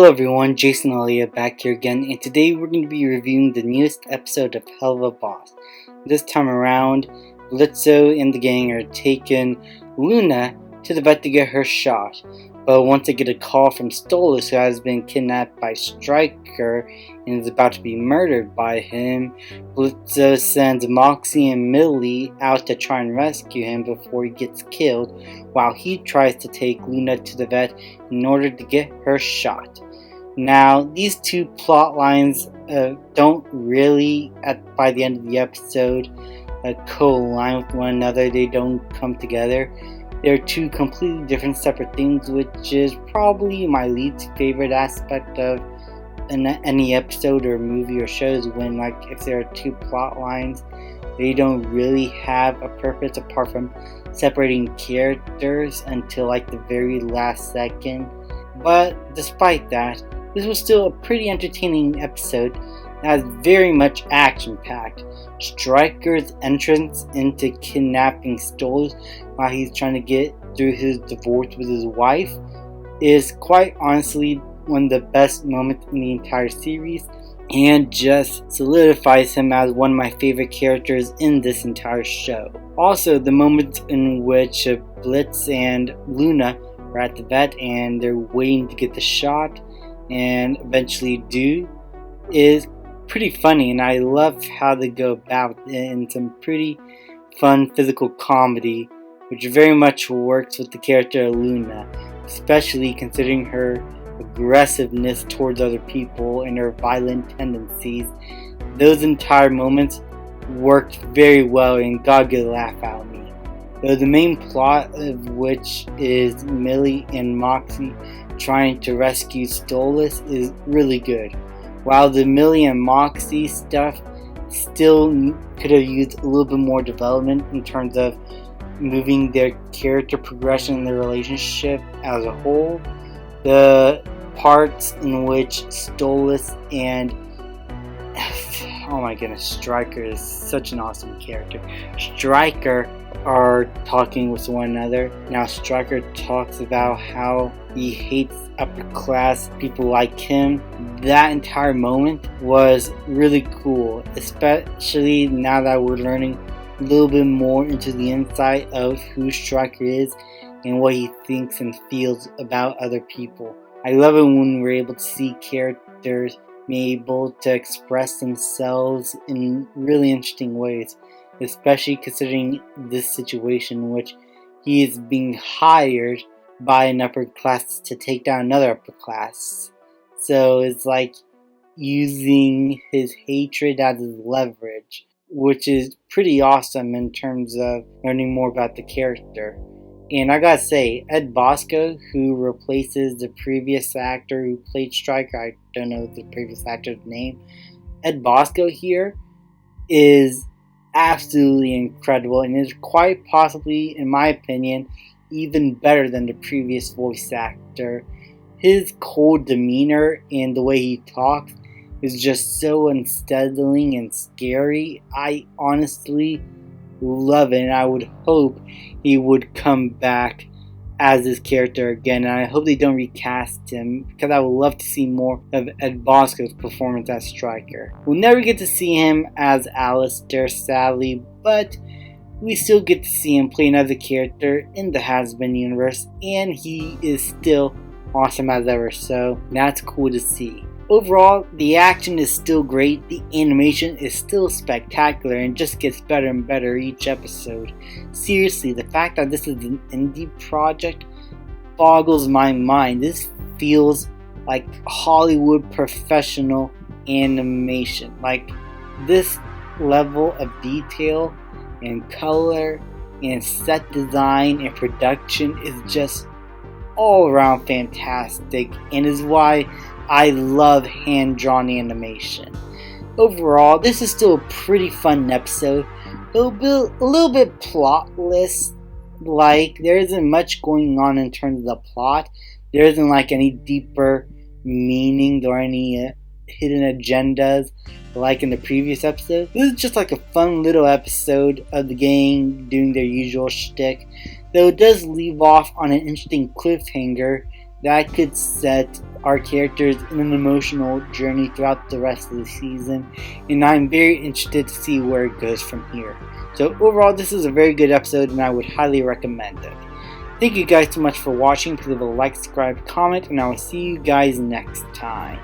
Hello everyone, Jason Alia back here again, and today we're going to be reviewing the newest episode of Helluva Boss. This time around, Blitzo and the gang are taking Luna to the vet to get her shot, but once they get a call from Stolas, who has been kidnapped by Stryker and is about to be murdered by him, Blitzo sends Moxie and Millie out to try and rescue him before he gets killed, while he tries to take Luna to the vet in order to get her shot. Now, these two plot lines don't really, by the end of the episode, co-align with one another. They don't come together. They're two completely different separate things, which is probably my least favorite aspect of any episode or movie or shows, when if there are two plot lines, they don't really have a purpose apart from separating characters until the very last second. But despite that, this was still a pretty entertaining episode that was very much action-packed. Stryker's entrance into kidnapping Stolas while he's trying to get through his divorce with his wife is quite honestly one of the best moments in the entire series, and just solidifies him as one of my favorite characters in this entire show. Also, the moments in which Blitz and Luna are at the vet and they're waiting to get the shot and eventually do is pretty funny, and I love how they go about it in some pretty fun physical comedy, which very much works with the character of Luna, especially considering her aggressiveness towards other people and her violent tendencies. Those entire moments worked very well and got a good laugh out of me. Though the main plot of which is Millie and Moxie trying to rescue Stolas is really good, while the Millie and Moxie stuff still could have used a little bit more development in terms of moving their character progression and their relationship as a whole. The parts in which Stolas and oh my goodness, Stryker is such an awesome character. Stryker are talking with one another. Now Stryker talks about how he hates upper class people like him. That entire moment was really cool, especially now that we're learning a little bit more into the insight of who Stryker is and what he thinks and feels about other people. I love it when we're able to see characters be able to express themselves in really interesting ways, especially considering this situation in which he is being hired by an upper class to take down another upper class. So it's using his hatred as his leverage, which is pretty awesome in terms of learning more about the character. And I gotta say, Ed Bosco, who replaces the previous actor who played Stryker, I don't know the previous actor's name, Ed Bosco here is absolutely incredible and is quite possibly, in my opinion, even better than the previous voice actor. His cold demeanor and the way he talks is just so unsettling and scary. I honestly love it, and I would hope he would come back as his character again, and I hope they don't recast him, because I would love to see more of Ed Bosco's performance as Stryker. We'll never get to see him as Alistair, sadly, but we still get to see him play another character in the Has-Been universe, and he is still awesome as ever, so that's cool to see. Overall, the action is still great, the animation is still spectacular, and just gets better and better each episode. Seriously, the fact that this is an indie project boggles my mind. This feels like Hollywood professional animation. This level of detail and color and set design and production is just all around fantastic, and is why I love hand-drawn animation. Overall, this is still a pretty fun episode, a little bit plotless. There isn't much going on in terms of the plot. There isn't any deeper meaning or any hidden agendas like in the previous episode. This is just a fun little episode of the gang doing their usual shtick, though it does leave off on an interesting cliffhanger that could set our characters in an emotional journey throughout the rest of the season, and I'm very interested to see where it goes from here. So overall, this is a very good episode, and I would highly recommend it. Thank you guys so much for watching. Please leave a like, subscribe, comment, and I will see you guys next time.